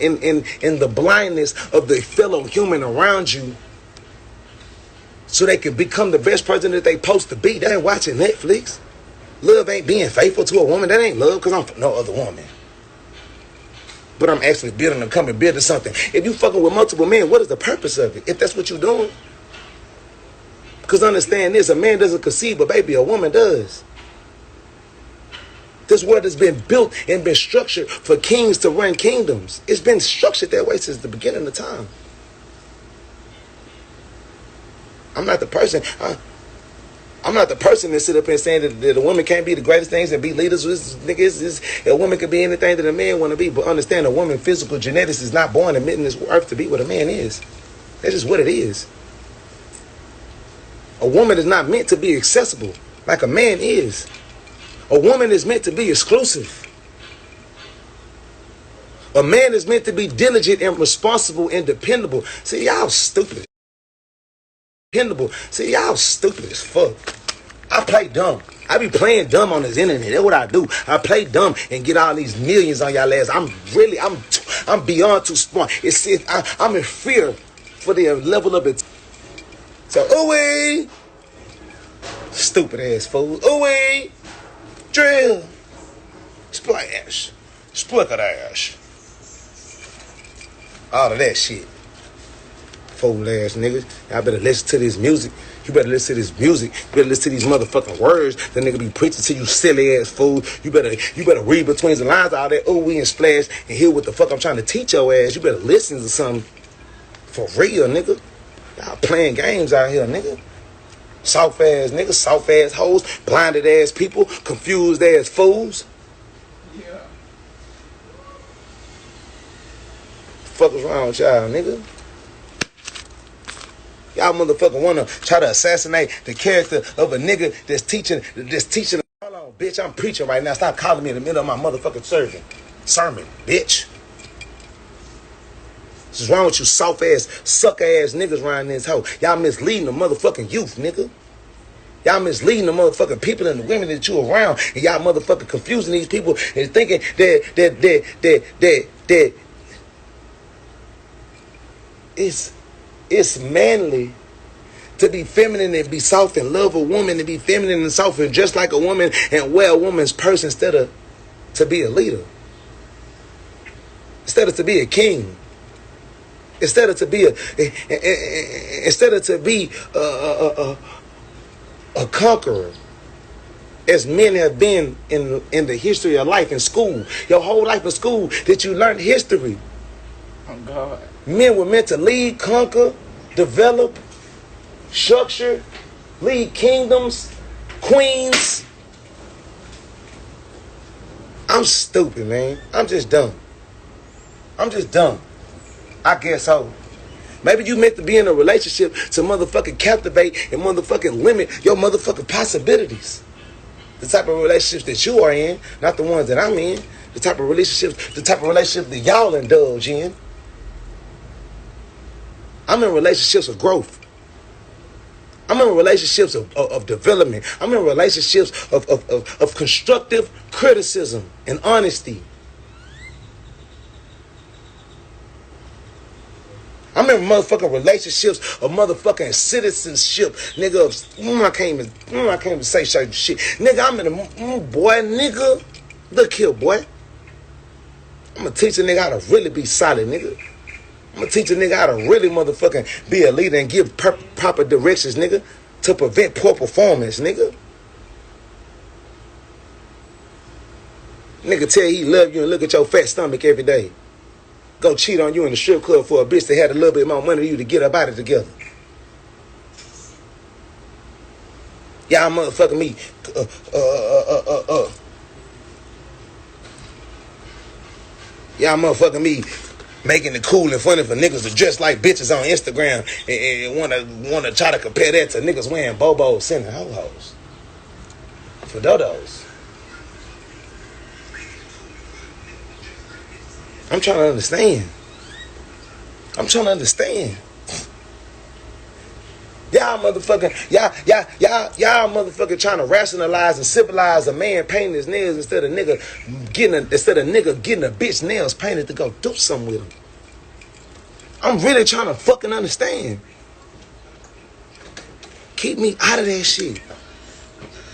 in the blindness of the fellow human around you, so they can become the best person that they supposed to be. They ain't watching Netflix. Love ain't being faithful to a woman. That ain't love, because I'm for no other woman. But I'm actually building to come and building something. If you fucking with multiple men, what is the purpose of it? If that's what you're doing. Because understand this, a man doesn't conceive a baby, a woman does. This world has been built and been structured for kings to run kingdoms. It's been structured that way since the beginning of time. I'm not the person that sit up and saying that a woman can't be the greatest things and be leaders. A woman can be anything that a man want to be. But understand, a woman's physical genetics is not born admitting this earth to be what a man is. That's just what it is. A woman is not meant to be accessible like a man is. A woman is meant to be exclusive. A man is meant to be diligent and responsible and dependable. See, y'all stupid. See, y'all stupid as fuck. I play dumb. I be playing dumb on this internet. That's what I do. I play dumb and get all these millions on y'all ass. I'm beyond too smart. I'm in fear for the level of it. So, ooh-wee. Stupid ass fool. Ooh-wee. Drill. Splash. Splicker-dash. All of that shit. Fool ass niggas. Y'all better listen to this music. You better listen to this music. You better listen to these motherfucking words. The nigga be preaching to you silly ass fool. You better read between the lines, all that ooh-wee and splash, and hear what the fuck I'm trying to teach your ass. You better listen to something for real, nigga. Y'all playing games out here, nigga. Soft ass niggas, soft ass hoes, blinded ass people, confused ass fools. Yeah. Fuck is wrong with y'all, nigga? Y'all motherfucker wanna try to assassinate the character of a nigga that's teaching. Hold on, bitch, I'm preaching right now. Stop calling me in the middle of my motherfucking sermon, bitch. This is wrong with you soft ass, sucker ass niggas around this hoe. Y'all misleading the motherfucking youth, nigga. Y'all misleading the motherfucking people and the women that you around, and y'all motherfucking confusing these people and thinking that it's manly to be feminine and be soft and love a woman, and be feminine and soft and just like a woman and wear a woman's purse instead of to be a leader, instead of to be a king, instead of to be a conqueror, as men have been in the history of life in school. Your whole life in school that you learned history. Oh God. Men were meant to lead, conquer, develop, structure, lead kingdoms, queens. I'm stupid, man. I'm just dumb. I guess so. Maybe you meant to be in a relationship to motherfucking captivate and motherfucking limit your motherfucking possibilities. The type of relationships that you are in, not the ones that I'm in. The type of relationship that y'all indulge in. I'm in relationships of growth. I'm in relationships of development. I'm in relationships of constructive criticism and honesty. I'm in motherfucking relationships of motherfucking citizenship, nigga. I can't even say certain shit. Nigga, I'm in a, boy, nigga. Look here, boy. I'm gonna teach a nigga how to really be solid, nigga. I'm gonna teach a nigga how to really motherfucking be a leader and give proper directions, nigga, to prevent poor performance, nigga. Nigga tell you he love you and look at your fat stomach every day. Go cheat on you in the strip club for a bitch that had a little bit more money than you to get up out of it together. Y'all motherfucking me. Y'all motherfucking me making it cool and funny for niggas to dress like bitches on Instagram and wanna try to compare that to niggas wearing bobos, sending ho-hos for dodos. I'm trying to understand. Y'all motherfucking trying to rationalize and civilize a man painting his nails instead of nigga getting a bitch nails painted to go do something with him. I'm really trying to fucking understand. Keep me out of that shit.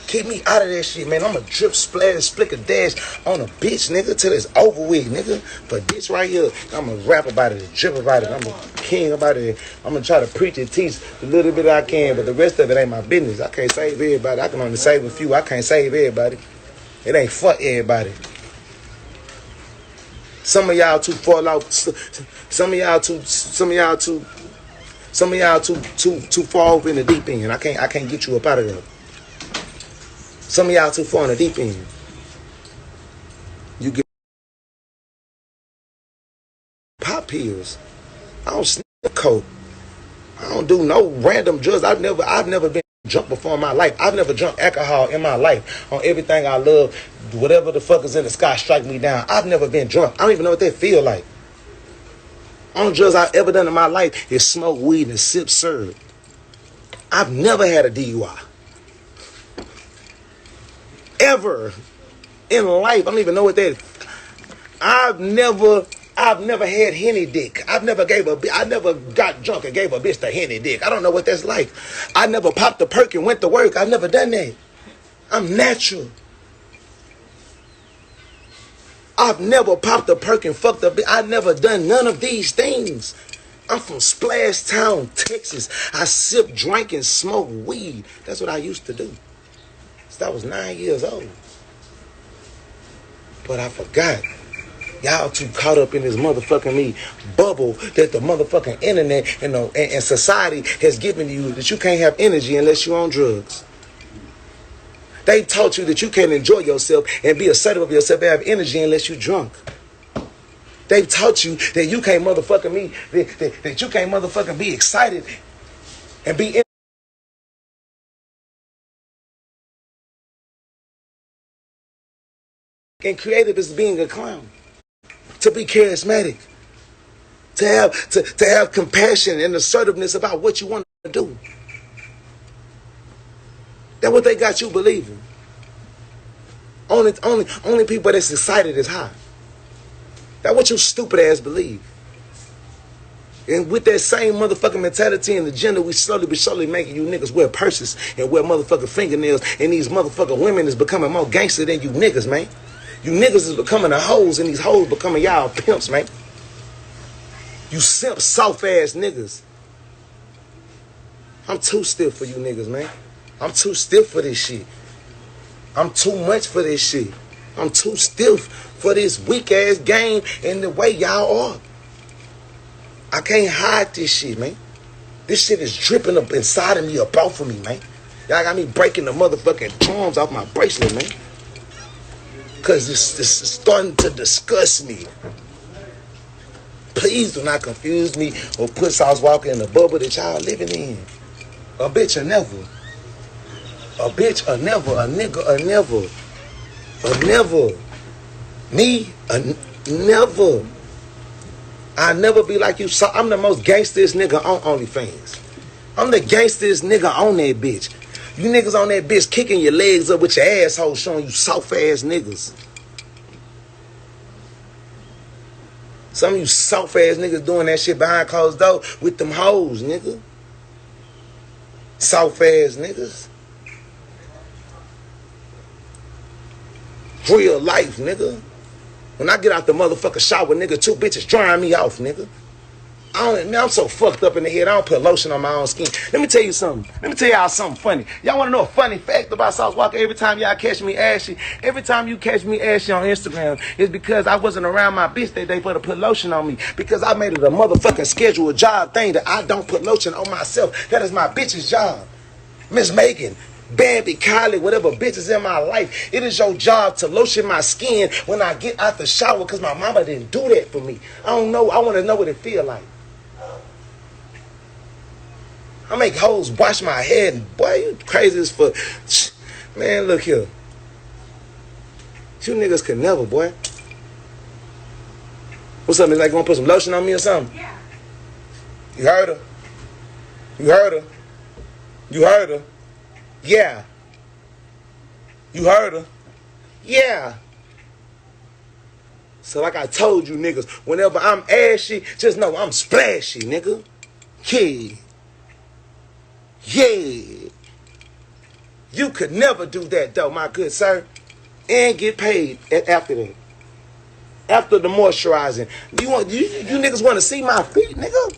Keep me out of that shit, man. I'm a drip, splash, flick a dash on a bitch, nigga, till it's over with, nigga. But this right here, I'm going to rap about it, drip about it. I'm a king about it. I'm going to try to preach and teach the little bit I can, but the rest of it ain't my business. I can't save everybody. I can only save a few. I can't save everybody. It ain't for everybody. Some of y'all too far out. Some of y'all too far over in the deep end. I can't get you up out of there. Some of y'all too far in the deep end. You get pop pills. I don't sniff coke. I don't do no random drugs. I've never been drunk before in my life. I've never drunk alcohol in my life. On everything I love, whatever the fuck is in the sky strike me down. I've never been drunk. I don't even know what that feel like. Only drugs I've ever done in my life is smoke weed and sip syrup. I've never had a DUI. Ever in life. I don't even know what that is. I've never had Henny dick. I never got drunk and gave a bitch the Henny dick. I don't know what that's like. I never popped a perk and went to work. I've never done that. I'm natural. I've never popped a perk and fucked a bitch. I've never done none of these things. I'm from Splash Town, Texas. I sip, drink, and smoke weed. That's what I used to do. I was 9 years old. But I forgot. Y'all too caught up in this motherfucking me bubble that the motherfucking internet and society has given you, that you can't have energy unless you're on drugs. They taught you that you can't enjoy yourself and be assertive of yourself and have energy unless you're drunk. They taught you that you can't motherfucking that you can't motherfucking be excited and be and creative as being a clown, to be charismatic, to have compassion and assertiveness about what you want to do. That's what they got you believing. Only people that's excited is high. That's what you stupid ass believe. And with that same motherfucking mentality and agenda, we slowly but surely making you niggas wear purses and wear motherfucking fingernails, and these motherfucking women is becoming more gangster than you niggas, man. You niggas is becoming the hoes, and these hoes becoming y'all pimps, man. You simp, soft ass niggas. I'm too stiff for you niggas, man. I'm too stiff for this shit. I'm too much for this shit. I'm too stiff for this weak ass game and the way y'all are. I can't hide this shit, man. This shit is dripping up inside of me, up off of me, man. Y'all got me breaking the motherfucking charms off my bracelet, man. Because this is starting to disgust me. Please do not confuse me or put Sauce Walker in the bubble that y'all living in. A bitch or never. A bitch or never. A nigga or never. Or never. Me or never. I'll never be like you. So I'm the most gangsterest nigga on OnlyFans. I'm the gangsterest nigga on that bitch. You niggas on that bitch kicking your legs up with your asshole showing you soft ass niggas. Some of you soft ass niggas doing that shit behind closed door with them hoes, nigga. Soft ass niggas. Real life, nigga. When I get out the motherfucker shower, nigga, two bitches drying me off, nigga. I'm so fucked up in the head, I don't put lotion on my own skin. Let me tell you something. Let me tell y'all something funny. Y'all want to know a funny fact about Sauce Walker? Every time y'all catch me ashy, every time you catch me ashy on Instagram, it's because I wasn't around my bitch that day for to put lotion on me. Because I made it a motherfucking schedule, a job thing that I don't put lotion on myself. That is my bitch's job. Miss Megan, Bambi, Kylie, whatever bitches in my life, it is your job to lotion my skin when I get out the shower, because my mama didn't do that for me. I don't know. I want to know what it feel like. I make hoes wash my head, and boy, you crazy as fuck. Man, look here. You niggas can never, boy. What's up, Miss? Like, gonna put some lotion on me or something? Yeah. You heard her? You heard her? You heard her? Yeah. You heard her? Yeah. So like I told you niggas, whenever I'm ashy, just know I'm splashy, nigga. Yeah. Yeah. You could never do that though, my good sir. And get paid after that. After the moisturizing. You niggas want to see my feet, nigga?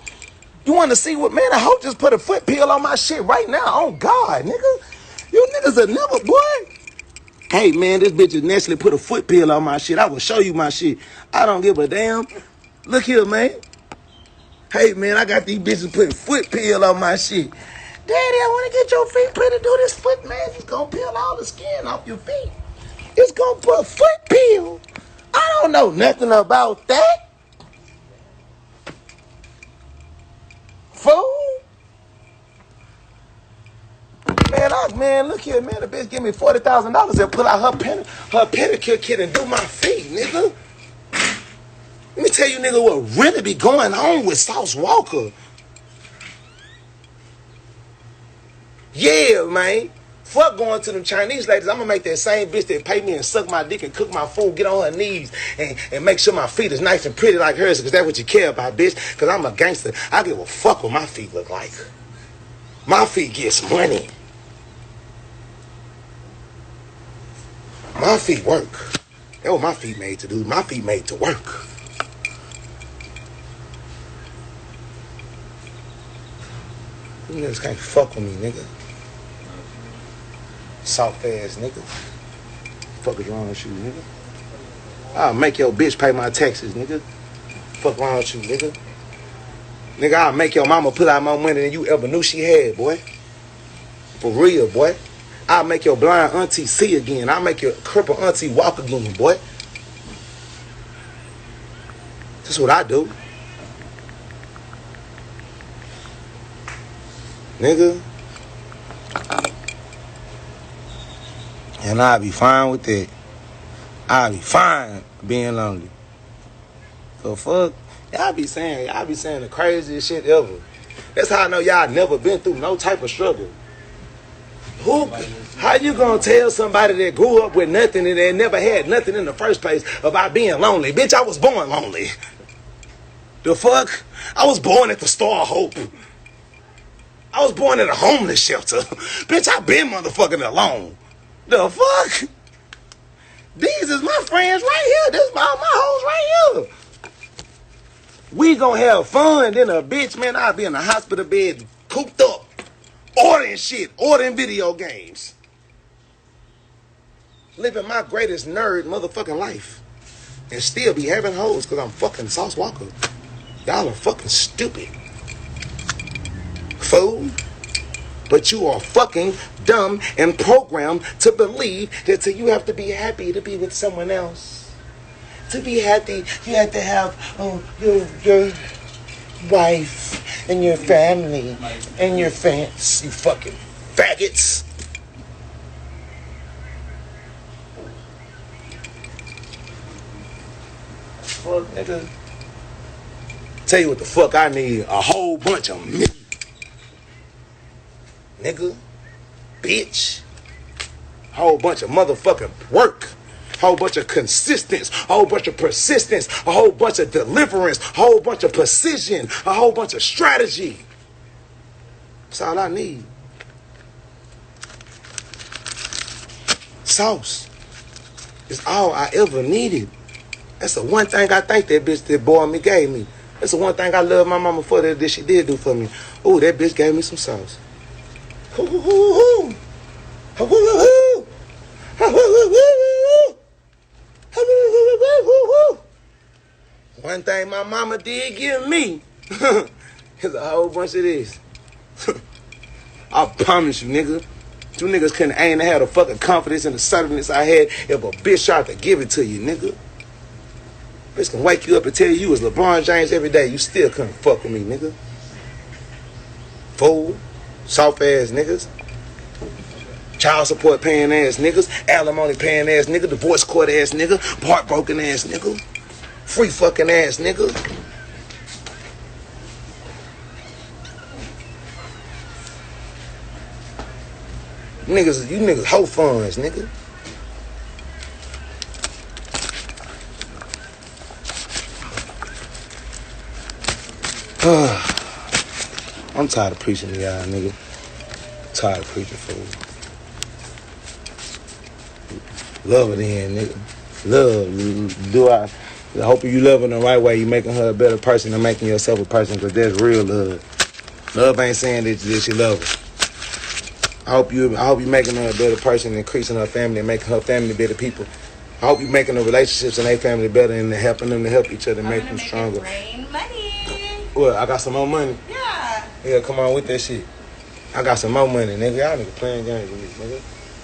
You want to see what, man, I hope just put a foot pill on my shit right now. Oh God, nigga. You niggas are never, boy. Hey man, this bitch is Nestle put a foot pill on my shit. I will show you my shit. I don't give a damn. Look here, man. Hey man, I got these bitches putting foot pill on my shit. Daddy, I want to get your feet pretty. Do this foot, man. It's gonna peel all the skin off your feet. It's gonna put foot pill. I don't know nothing about that. Fool. Man, look here, man. The bitch give me $40,000 and pull out her pedicure kit and do my feet, nigga. Let me tell you, nigga, what really be going on with Sauce Walka. Yeah, man. Fuck going to them Chinese ladies. I'm gonna make that same bitch that pay me and suck my dick and cook my food, get on her knees and make sure my feet is nice and pretty like hers, because that's what you care about, bitch. Because I'm a gangster. I give a fuck what my feet look like. My feet gets money. My feet work. That's what my feet made to do. My feet made to work. You niggas can't fuck with me, nigga. Soft ass nigga. Fuck is wrong with you, nigga? I'll make your bitch pay my taxes, nigga. Fuck wrong with you, nigga? Nigga, I'll make your mama put out more money than you ever knew she had, boy. For real, boy. I'll make your blind auntie see again. I'll make your crippled auntie walk again, boy. That's what I do. Nigga. And I'll be fine with that. I'll be fine being lonely. So fuck. Y'all be saying the craziest shit ever. That's how I know y'all never been through no type of struggle. How you gonna tell somebody that grew up with nothing and they never had nothing in the first place about being lonely? Bitch, I was born lonely. The fuck? I was born at the Star of Hope. I was born at a homeless shelter. Bitch, I been motherfucking alone. The fuck? These is my friends right here. This is my hoes right here. We gonna have fun. Then a bitch, man, I'll be in a hospital bed, cooped up, ordering shit, ordering video games. Living my greatest nerd motherfucking life. And still be having hoes because I'm fucking Sauce Walka. Y'all are fucking stupid. Fool. But you are fucking dumb and programmed to believe that you have to be happy to be with someone else. To be happy, you have to have your wife and your family and your fans. You fucking faggots. Fuck, nigga. Tell you what the fuck I need. A whole bunch of me. Nigga. Bitch. Whole bunch of motherfucking work. Whole bunch of consistency, whole bunch of persistence, a whole bunch of deliverance, a whole bunch of precision, a whole bunch of strategy. That's all I need. Sauce is all I ever needed. That's the one thing I think that bitch that boy me gave me. That's the one thing I love my mama for that she did do for me. Ooh, that bitch gave me some sauce. Hoo, hoo, hoo, hoo. Hoo, hoo, hoo, hoo. Hoo, hoo, hoo, hoo. One thing my mama did give me is a whole bunch of this. I promise you, nigga. You niggas couldn't aim to have the fucking confidence and the assertiveness I had if a bitch tried to give it to you, nigga. Bitch can wake you up and tell you was LeBron James every day. You still couldn't fuck with me, nigga. Fool. Soft ass niggas. Child support paying ass niggas, alimony paying ass nigga, divorce court ass nigga, heartbroken ass nigga, free fucking ass nigga. You niggas hoe funds, nigga. I'm tired of preaching to y'all, nigga. Tired of preaching, fool. Love it in, nigga. Love. I hope you loving the right way. You making her a better person than making yourself a person, because that's real love. Love ain't saying that you love her. I hope you making her a better person, increasing her family, and making her family better people. I hope you making the relationships in their family better and helping them to help each other and make them stronger. Rain money. What? I got some more money? Yeah. Yeah, come on with that shit. I got some more money, nigga. Y'all niggas playing games with me, nigga.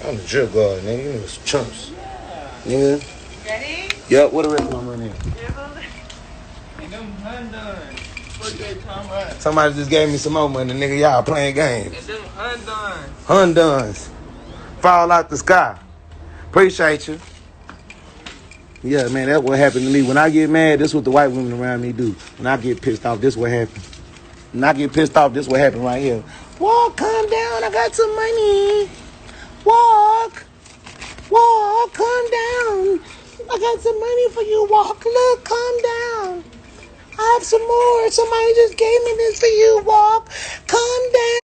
I'm the drip guard, nigga. You niggas chumps. Yeah. Nigga. Ready? Yup, what the rest of my money? And them Hyundai. What they talking about? Somebody just gave me some more money, nigga. Y'all playing games. And them Hyundai. Hyundais. Fall out the sky. Appreciate you. Yeah, man, that's what happened to me. When I get mad, this is what the white women around me do. When I get pissed off, this is what happens. When I get pissed off, this is what happens right here. Walk, calm down. I got some money. Walk, calm down. I got some money for you. Walk, look, calm down. I have some more. Somebody just gave me this for you. Walk, calm down.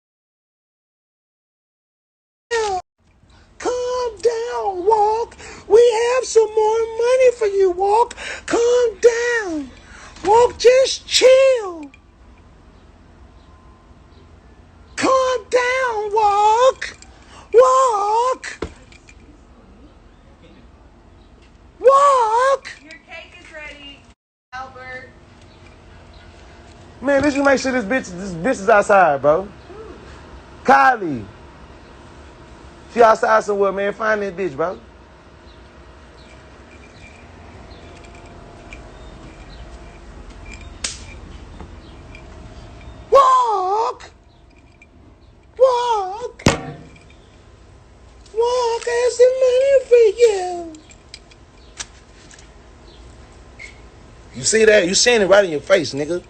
Calm down, Walk. We have some more money for you, Walk. Calm down. Walk, just chill. Calm down, Walk. Walk. Your cake is ready, Albert. Man, let's just make sure this bitch is outside, bro. Kylie. She outside somewhere, man. Find that bitch, bro. Walk. I have some money for you. You see that? You seeing it right in your face, nigga.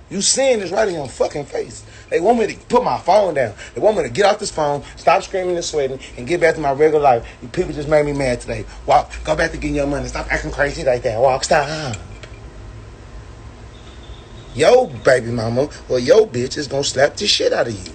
You seeing this right in your fucking face. They want me to put my phone down. They want me to get off this phone, stop screaming and sweating, and get back to my regular life. You people just made me mad today. Walk, go back to getting your money. Stop acting crazy like that. Walk, stop. Yo, baby mama, or yo bitch is gonna slap the shit out of you.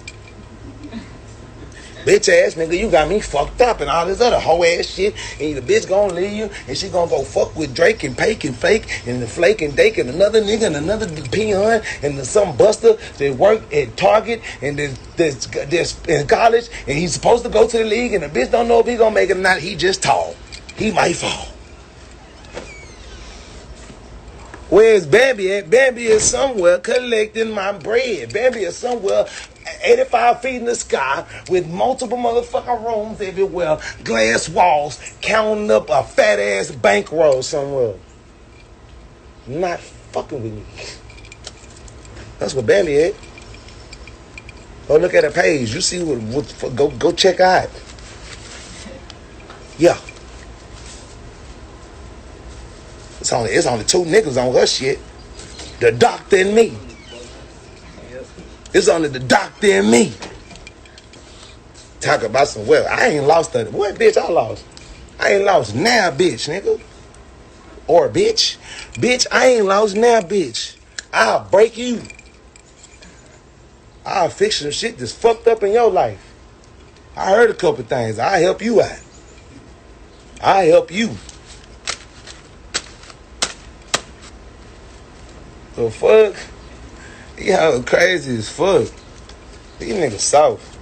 Bitch ass nigga, you got me fucked up and all this other hoe ass shit. And the bitch gonna leave you and she gonna go fuck with Drake and Pake and Fake and the Flake and Dake and another nigga and another peon and some buster that work at Target and that's in college and he's supposed to go to the league and the bitch don't know if he gonna make it or not. He just tall. He might fall. Where's Bambi at? Bambi is somewhere collecting my bread. Bambi is somewhere 85 feet in the sky with multiple motherfucking rooms everywhere, glass walls, counting up a fat ass bankroll somewhere. Not fucking with me. That's what Bambi at. Go look at her page. You see what go check out. Yeah. It's only two niggas on her shit. The doctor and me. It's only the doctor and me. Talk about some wealth. I ain't lost that. What bitch I lost? I ain't lost now, bitch, nigga. Or bitch. Bitch, I ain't lost now, bitch. I'll break you. I'll fix some shit that's fucked up in your life. I heard a couple things. I'll help you out. I'll help you. The fuck? Y'all crazy as fuck. These niggas soft.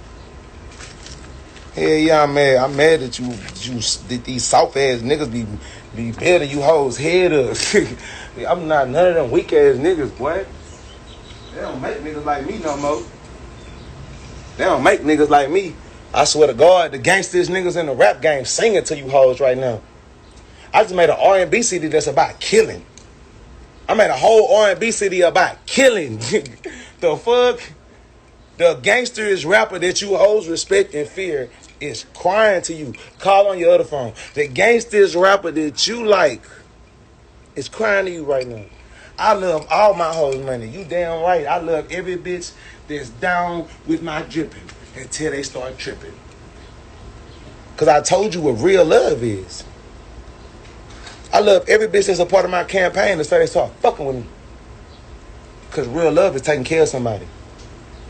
Hell yeah, I'm mad. I'm mad that that these soft ass niggas be better you hoes head up. I'm not none of them weak ass niggas, boy. They don't make niggas like me no more. They don't make niggas like me. I swear to God, the gangsters niggas in the rap game singing to you hoes right now. I just made an R&B CD that's about killing. I made a whole R&B CD about killing. The fuck? The gangsterist rapper that you hoes respect and fear is crying to you. Call on your other phone. The gangsterist rapper that you like is crying to you right now. I love all my hoes money. You damn right. I love every bitch that's down with my dripping until they start tripping. Because I told you what real love is. I love every bitch that's a part of my campaign to say they start fucking with me. Because real love is taking care of somebody.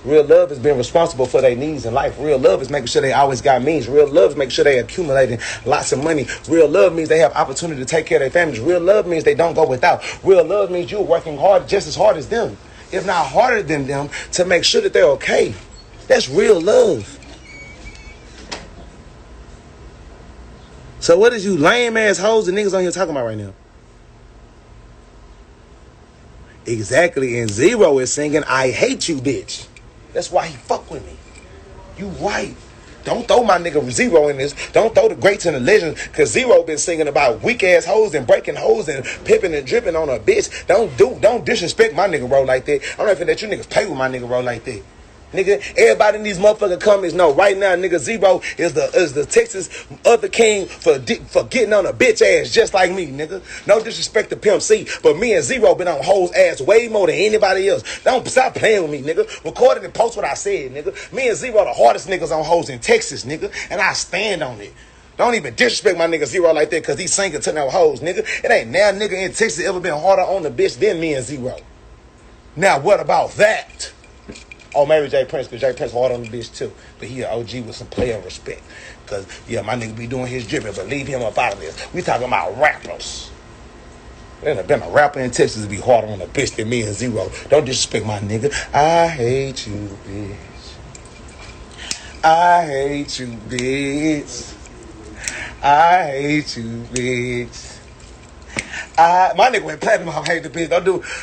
Real love is being responsible for their needs in life. Real love is making sure they always got means. Real love is making sure they accumulating lots of money. Real love means they have opportunity to take care of their families. Real love means they don't go without. Real love means you're working hard, just as hard as them, if not harder than them, to make sure that they're okay. That's real love. So what is you lame ass hoes and niggas on here talking about right now? Exactly, and Zero is singing, I hate you, bitch. That's why he fuck with me. You right. Don't throw my nigga Zero in this. Don't throw the greats and the legends, because Zero been singing about weak ass hoes and breaking hoes and pimping and dripping on a bitch. Don't disrespect my nigga role like that. I'm not finna let you niggas play with my nigga role like that. Nigga, everybody in these motherfucking comments know right now, nigga, Zero is the Texas other king for getting on a bitch ass just like me, nigga. No disrespect to Pimp C, but me and Zero been on hoes ass way more than anybody else. Don't stop playing with me, nigga. Record it and post what I said, nigga. Me and Zero the hardest niggas on hoes in Texas, nigga, and I stand on it. Don't even disrespect my nigga Zero like that, because he's singing to no hoes, nigga. It ain't now nigga in Texas ever been harder on the bitch than me and Zero. Now what about that? Oh, maybe Jay Prince, because Jay Prince hard on the bitch too. But he an OG with some player respect. Because, yeah, my nigga be doing his dripping, but leave him up out of this. We talking about rappers. There been a rapper in Texas to be harder on a bitch than me and Zero. Don't disrespect my nigga. I hate you, bitch. I hate you, bitch. I hate you, bitch. My nigga went platinum. I hate the bitch.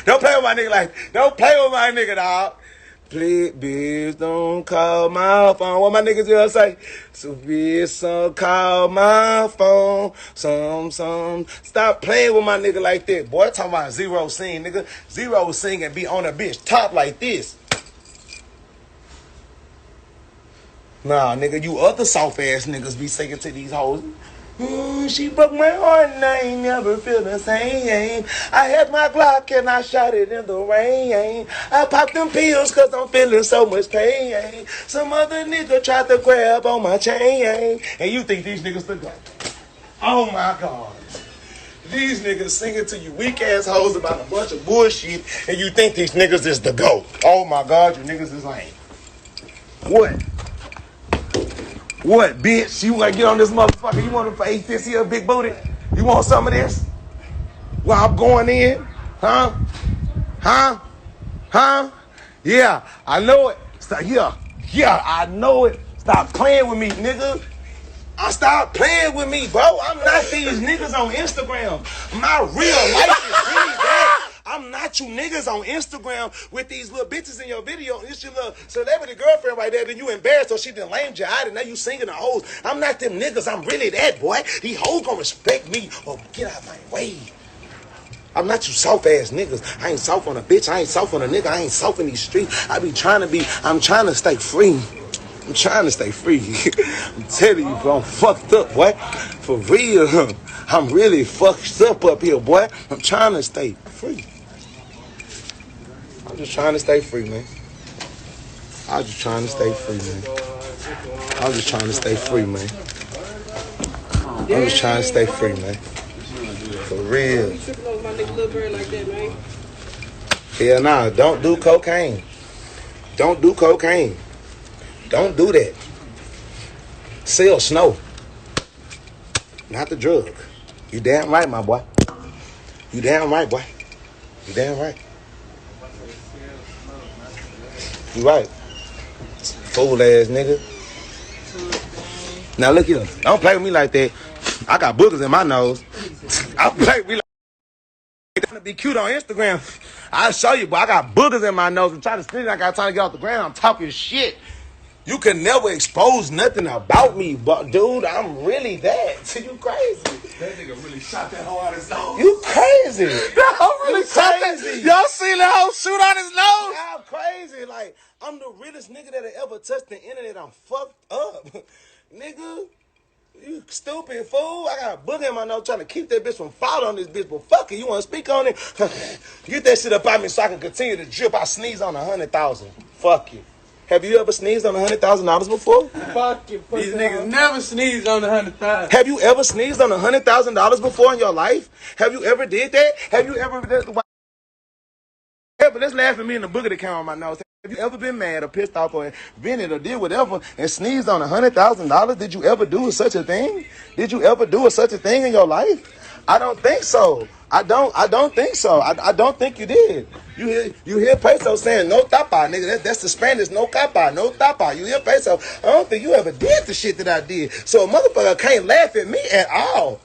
Don't play with my nigga like, don't play with my nigga, dog. Please, bitch, don't call my phone. What my niggas will say? So, bitch, don't call my phone. Stop playing with my nigga like that. Boy, talking about Zero sing, nigga. Zero sing and be on a bitch top like this. Nah, nigga, you other soft ass niggas be singing to these hoes. She broke my heart and I ain't never feel the same. I had my Glock and I shot it in the rain. I popped them pills cause I'm feeling so much pain. Some other nigga tried to grab on my chain. And you think these niggas the go? Oh my God. These niggas singing to you weak ass hoes about a bunch of bullshit and you think these niggas is the GOAT. Oh my God, you niggas is lame. What? What, bitch? You want to get on this motherfucker? You want to eat this here big booty? You want some of this? While I'm going in? Huh? Yeah, I know it. Yeah, I know it. Stop playing with me, nigga. Stop playing with me, bro. I'm not these niggas on Instagram. My real life is really that. I'm not you niggas on Instagram with these little bitches in your video. It's your little celebrity girlfriend right there. Then you embarrassed her. She done lamed you out and now you singing the hoes. I'm not them niggas. I'm really that, boy. These hoes gonna respect me or get out of my way. I'm not you soft ass niggas. I ain't soft on a bitch. I ain't soft on a nigga. I ain't soft in these streets. I'm trying to stay free. I'm trying to stay free. I'm telling you, bro, I'm fucked up, boy. For real. I'm really fucked up here, boy. I'm trying to stay free. I'm just trying to stay free, man. I'm just trying to stay free, man. I'm just trying to stay free, man. I'm just trying to stay free, man. For real. You tripping over my nigga Lil Bird like that, man? Hell nah, don't do cocaine. Don't do cocaine. Don't do that. Sell snow. Not the drug. You damn right, my boy. You damn right, boy. You damn right. You right. Fool ass nigga. Now look here. Don't play with me like that. I got boogers in my nose. I play with me like that. Trying to be cute on Instagram. I'll show you, but I got boogers in my nose. I'm trying to spit it. I got time to get off the ground. I'm talking shit. You can never expose nothing about me, but dude, I'm really that. You crazy. That nigga really shot that hoe out his nose. You crazy. That hoe really shot that. Y'all seen that hoe shoot out his nose? I'm crazy. Like, I'm the realest nigga that ever touched the internet. I'm fucked up. Nigga, you stupid fool. I got a booger in my nose trying to keep that bitch from falling on this bitch. But fuck it, you want to speak on it? Get that shit up out me so I can continue to drip. I sneeze on 100,000. Fuck you. Have you ever sneezed on $100,000 before? Fucking These niggas never sneeze on the 100,000. Have you ever sneezed on $100,000 before in your life? Have you ever did that? Have you ever? But let's laugh at me in the book of the count on my nose. Have you ever been mad or pissed off or vented or did whatever and sneezed on $100,000? Did you ever do such a thing? Did you ever do such a thing in your life? I don't think so. I don't think so. I don't think you did. You hear Peso saying no tapa, nigga. That's the Spanish, no capa, no tapa. You hear Peso? I don't think you ever did the shit that I did. So a motherfucker can't laugh at me at all.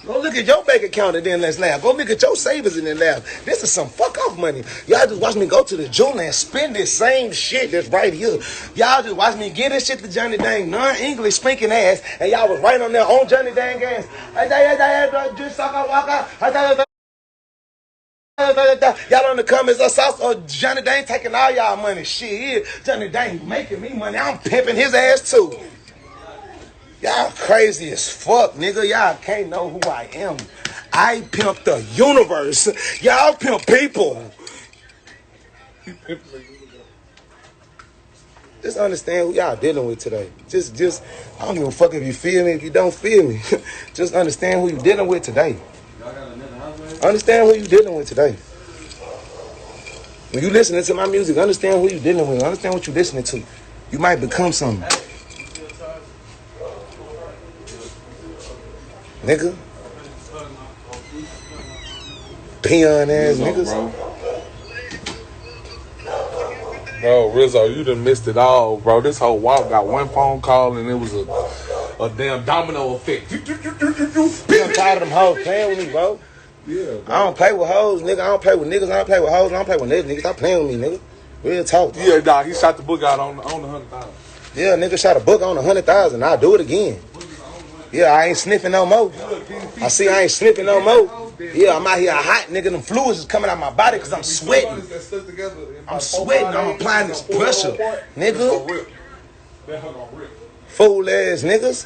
Go look at your bank account and then let's laugh. Go look at your savings and then laugh. This is some fuck off money. Y'all just watch me go to the jeweler and spend this same shit that's right here. Y'all just watch me get this shit to Johnny Dang non-English spanking ass, and y'all was right on there on Johnny Dang ass. Y'all on the comments, Johnny Dang taking all y'all money. Shit, Johnny Dang making me money. I'm pimping his ass too. Y'all crazy as fuck, nigga. Y'all can't know who I am. I pimp the universe. Y'all pimp people. Just understand who y'all dealing with today. Just, I don't give a fuck if you feel me, if you don't feel me. Just understand who you dealing with today. Understand who you dealing with today. When you listening to my music, understand who you dealing with. Understand what you listening to. You might become something. Nigga. Peon ass niggas. Bro, Rizzo, you done missed it all, bro. This whole walk got one phone call and it was a damn domino effect. I'm tired of them hoes playing with me, bro. Yeah, bro. I don't play with hoes, nigga. I don't play with niggas. I don't play with hoes. I don't play with niggas. Stop playing with me, nigga. Real talk. Yeah, dog, he shot the book out on the 100,000. Yeah, nigga shot a book on 100,000. I'll do it again. Yeah, I ain't sniffing no more. I see I ain't sniffing no more. Yeah, I'm out here hot, nigga. Them fluids is coming out my body because I'm sweating. I'm sweating. I'm applying this pressure. Nigga. Fool ass niggas.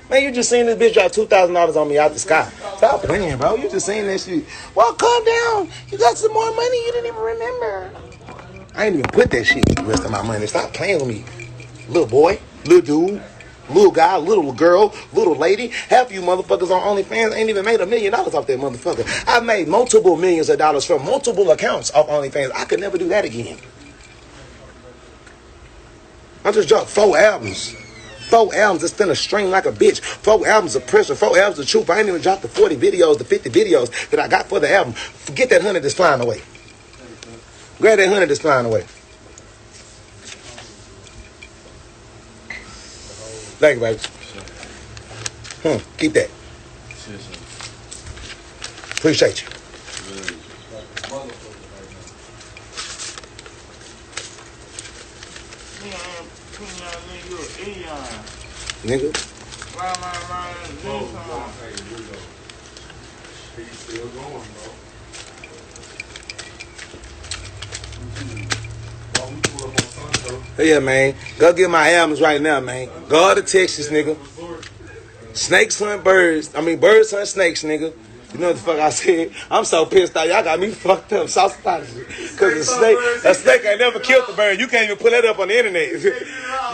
Man, you just seen this bitch drop $2,000 on me out the sky. Stop playing, bro. You just seen that shit. Well, calm down. You got some more money you didn't even remember. I ain't even put that shit in the rest of my money. Stop playing with me. Little boy, little dude. Little guy, little girl, little lady. Half of you motherfuckers on OnlyFans ain't even made $1 million off that motherfucker. I've made multiple millions of dollars from multiple accounts off OnlyFans. I could never do that again. I just dropped 4 albums. 4 albums that's finna string like a bitch. 4 albums of pressure. 4 albums of truth. I ain't even dropped the 40 videos, the 50 videos that I got for the album. Forget that 100 that's flying away. Grab that 100 that's flying away. Thank you, baby. Keep that. Appreciate you. Nigga. Why am I running this time? He's still going, bro. Yeah, man. Go get my albums right now, man. Go to Texas, nigga. Snakes hunt birds. I mean, birds hunt snakes, nigga. You know what the fuck I said? I'm so pissed out. Y'all got me fucked up. Because a snake ain't never killed the bird. You can't even put that up on the internet. You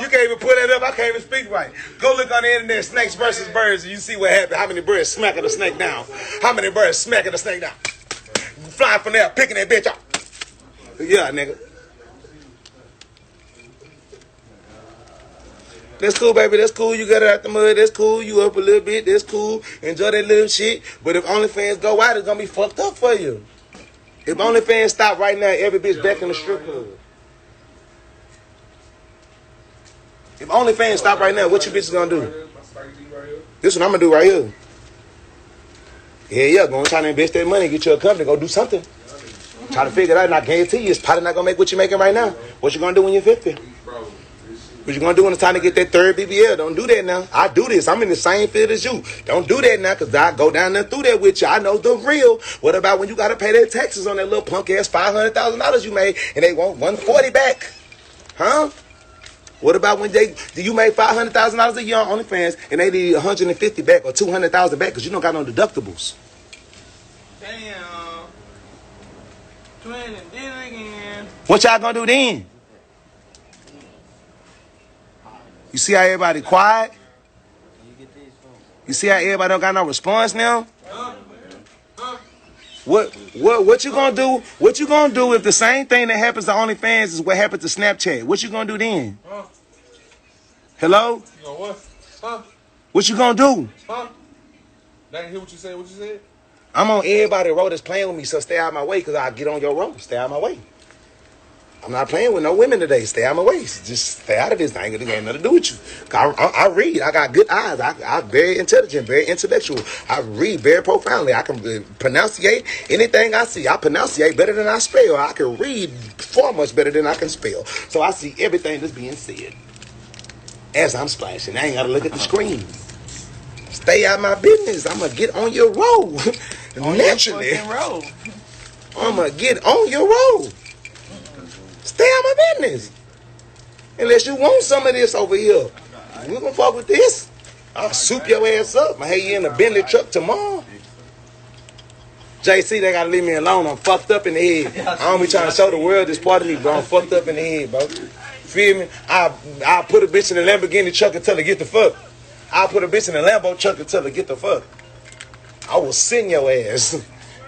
can't even put that up. I can't even speak right. Go look on the internet, snakes versus birds, and you see what happened. How many birds smacking a snake down? How many birds smacking a snake down? Flying from there, picking that bitch up. Yeah, nigga. That's cool, baby. That's cool. You got it out the mud. That's cool. You up a little bit. That's cool. Enjoy that little shit. But if OnlyFans go out, it's going to be fucked up for you. If OnlyFans stop right now, every bitch back in the strip club. If OnlyFans stop right now, what you bitches going to do? This what I'm going to do right here. Yeah. Go and try to invest that money. Get you a company. Go do something. Try to figure it out. And I guarantee you, it's probably not going to make what you're making right now. What you going to do when you're 50? What you gonna do when it's time to get that 3rd BBL? Don't do that now. I do this. I'm in the same field as you. Don't do that now, because I go down there through that with you. I know the real. What about when you got to pay their taxes on that little punk ass $500,000 you made and they want $140 back? Huh? What about when you made $500,000 a year on OnlyFans and they need $150 back or $200,000 back because you don't got no deductibles? Damn. twin and did it again. What y'all gonna do then? You see how everybody quiet? You see how everybody don't got no response now? What you gonna do? What you gonna do if the same thing that happens to OnlyFans is what happened to Snapchat? What you gonna do then? Hello? You know what? Huh? What you gonna do? Huh? They didn't hear what you said. What you said? I'm on everybody road that's playing with me, so stay out of my way, cause I get on your road. Stay out of my way. I'm not playing with no women today. Stay out of my way. Just stay out of this. I ain't got nothing to do with you. I read. I got good eyes. I'm very intelligent, very intellectual. I read very profoundly. I can pronunciate anything I see. I pronunciate better than I spell. I can read far much better than I can spell. So I see everything that's being said as I'm splashing. I ain't got to look at the screen. Stay out of my business. I'm going to get on your road. Naturally. Road. I'm going to get on your road. Stay out of my business. Unless you want some of this over here. We gonna fuck with this. I'll soup your ass up. I have you in a Bentley truck tomorrow. JC, they gotta leave me alone. I'm fucked up in the head. I don't be trying to show the world this part of me, bro. I'm fucked up in the head, bro. Feel me? I'll put a bitch in a Lamborghini truck until they get the fuck. I'll put a bitch in a Lambo truck until they get the fuck. I will send your ass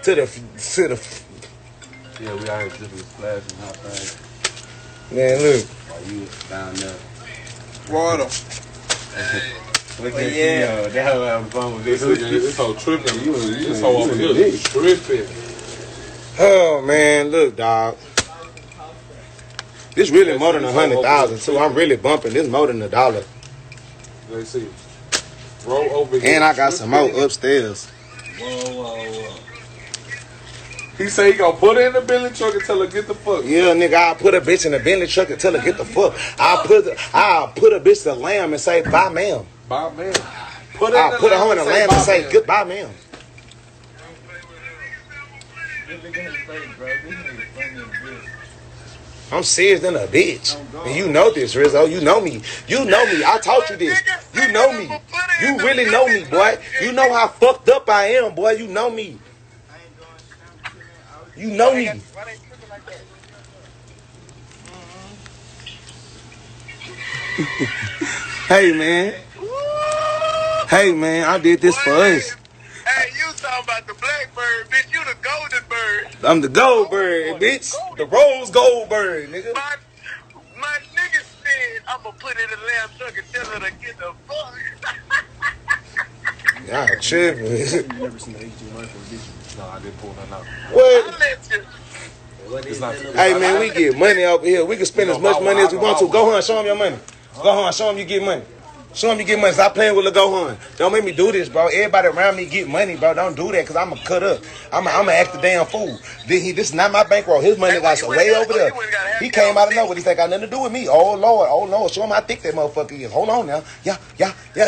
to the. Yeah, we out here just splashing hot things. Man, look. While you was down there. Water. Look at you, that hoe having fun with this. This whole tripping. This whole over here is tripping. Oh man, look, dog. This really more than 100,000 too. I'm really bumping. This more than $1. Let's see. Roll over here. And I got some more upstairs. Whoa. He say he gonna put her in the Bentley truck until her get the fuck. Yeah, nigga, I'll put a bitch in a Bentley truck until her get the fuck. I'll put a bitch to lamb and say bye, ma'am. Bye, man. I'll put her in a lamb and say goodbye, ma'am. I'm serious than a bitch. And you know this, Rizzo. You know me. You know me. I taught you this. You know me. You really know me, boy. You know how fucked up I am, boy. You know me. You know me. Hey, man. Hey, man. I did this for us. Hey, you talking about the blackbird, bitch. You the golden bird. I'm the gold bird, bitch. The rose gold bird, nigga. My nigga said I'm going to put it in a lamb truck and tell her to get the fuck. Y'all tripping. You never seen an 18 rifle, did you? No, I didn't pull none out. What? I let you. It's not Hey, man, we get money over here. We can spend as much money as we want to. Go on, show them your money. Go on, show them you get money. Show them you get money. Stop playing with the Gohan. Don't make me do this, bro. Everybody around me get money, bro. Don't do that, because I'm going to cut up. I'm going to act the damn fool. This is not my bankroll. His money got some way over there. He came out of nowhere. He said, got nothing to do with me. Oh, Lord. Show him how thick that motherfucker is. Hold on now. Yeah.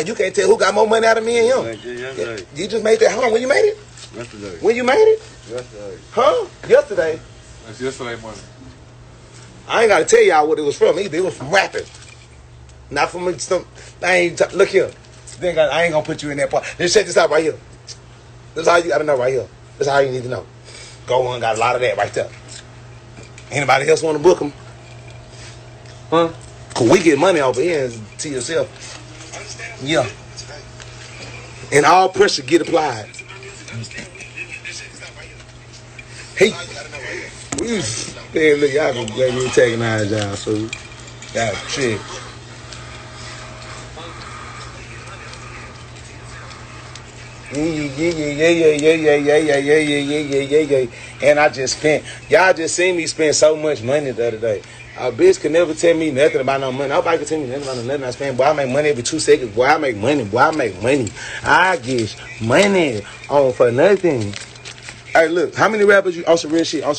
You can't tell who got more money out of me and him. Yesterday. You just made that. Hold on. When you made it? Yesterday. When you made it? Yesterday. Huh? Yesterday. That's yesterday morning. I ain't got to tell y'all what it was from either. It was from rapping. Not from some. Look here. I ain't gonna put you in that part. Let's check this out right here. This is all you gotta know right here. This is all you need to know. Go on, got a lot of that right there. Anybody else want to book them? Huh? Cause we get money over here to yourself. Yeah. And all pressure get applied. Hey. Man, look, y'all can blame me taking our job, fool. Y'all trick. Yeah. And I just spent, y'all just seen me spend so much money the other day. A bitch could never tell me nothing about no money. Nobody could tell me nothing about nothing I spend. Boy, I make money every 2 seconds. Boy, I make money. I get money on for nothing. Hey, look, how many rappers you, on some real shit. How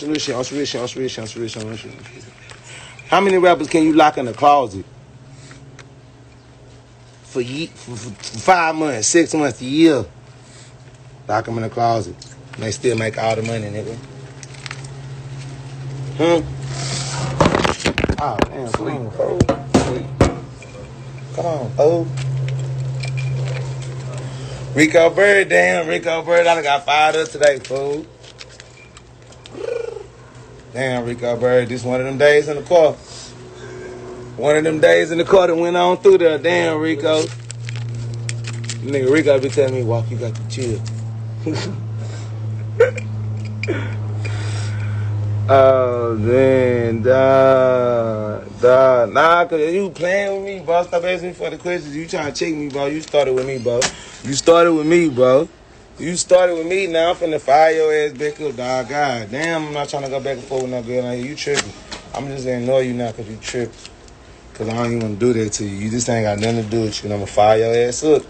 many rappers can you lock in the closet? For 5 months, 6 months, a year. Lock them in the closet. And they still make all the money, nigga. Oh, damn, come on, fool. Come on, fool. Rico Bird, I done got fired up today, fool. Damn, Rico Bird, this one of them days in the car. One of them days in the car that went on through there. Damn, Rico. Nigga, Rico be telling me, Walk, you got to chill. Oh, man, dog. Nah, cause you playing with me, bro. Stop asking me for the questions. You trying to check me, bro. You started with me, bro. You started with me, now I'm finna fire your ass back up, dog. God damn, I'm not trying to go back and forth with no girl out here. You tripping. I'm just gonna ignore you now cause you tripping. Cause I don't even wanna do that to you. You just ain't got nothing to do with you. And I'm gonna fire your ass up.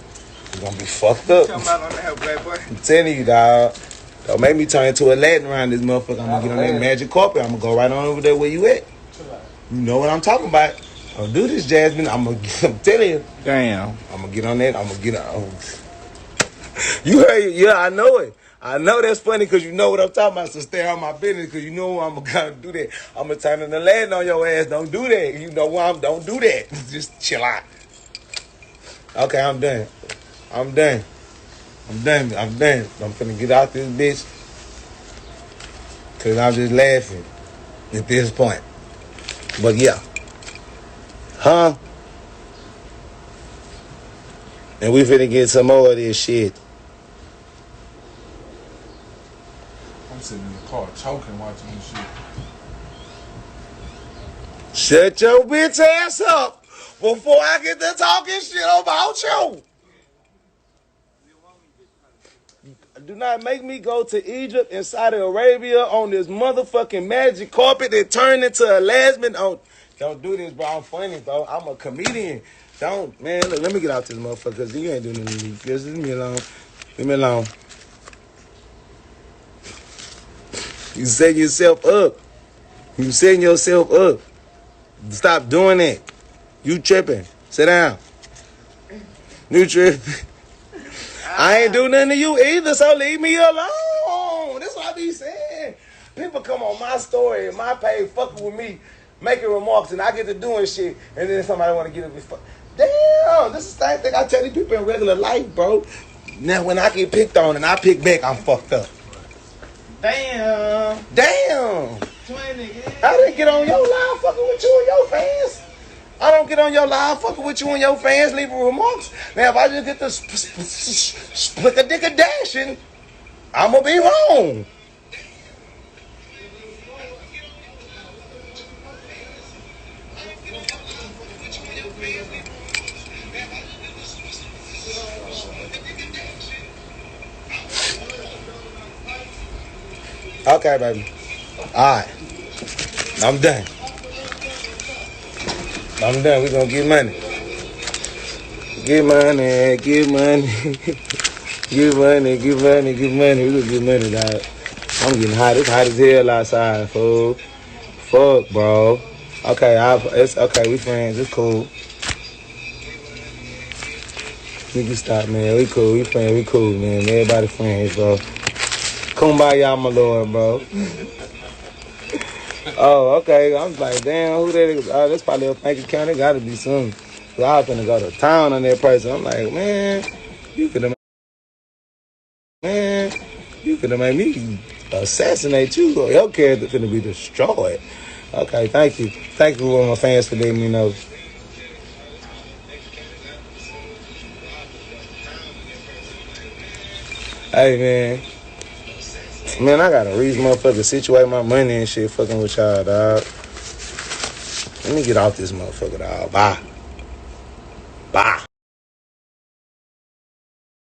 You're gonna be fucked up. Come out on that, black boy. I'm telling you, dog. Don't make me turn into Aladdin around this motherfucker. I'm gonna get on that magic carpet. I'm gonna go right on over there where you at. You know what I'm talking about. Don't do this, Jasmine. I'm telling you. Damn. I'm gonna get on that. I'm gonna get on. You heard it. Yeah, I know it. I know that's funny because you know what I'm talking about. So stay on my business because you know I'm gonna do that. I'm gonna turn into Aladdin on your ass. Don't do that. You know why don't do that. Just chill out. Okay, I'm done. I'm finna get out this bitch. Cause I'm just laughing at this point. But yeah. Huh? And we finna get some more of this shit. I'm sitting in the car choking watching this shit. Shut your bitch ass up before I get to talking shit about you. Do not make me go to Egypt and Saudi Arabia on this motherfucking magic carpet that turned into a Lasman. Don't do this, bro. I'm funny, bro. I'm a comedian. Don't, man. Look, let me get out this motherfucker because you ain't doing nothing to me. Just leave me alone. Leave me alone. You setting yourself up. You setting yourself up. Stop doing that. You tripping. Sit down. You tripping. I ain't do nothing to you either, so leave me alone. That's what I be saying. People come on my story and my page fucking with me, making remarks, and I get to doing shit, and then somebody want to get up and fuck. Damn, this is the same thing I tell these people in regular life, bro. Now, when I get picked on and I pick back, I'm fucked up. Damn. 20, yeah. I didn't get on your live fucking with you and your fans. I don't get on your live fucking with you and your fans leaving remarks. Now, if I just get the split a dick a dashing, I'm going to be wrong. Okay, baby. All right. I'm done. We gonna get money. Get money. Get money. We gonna get money, dog. I'm getting hot. It's hot as hell outside, fool. Fuck, bro. Okay, it's okay. We friends. It's cool. We can stop, man. We cool. We friends. We cool, man. Everybody friends, bro. Kumbaya, my lord, bro. Oh, okay. I'm like, damn, who that is? Oh, that's probably a bank account. It gotta be something. So I was finna go to town on that person. I'm like, man, you could have made me assassinate you. Or your character finna be destroyed. Okay, thank you. Thank you all my fans for letting me know. Hey, man. Man, I got a reason, motherfucker, situate my money and shit fucking with y'all, dog. Let me get off this motherfucker, dog. Bye.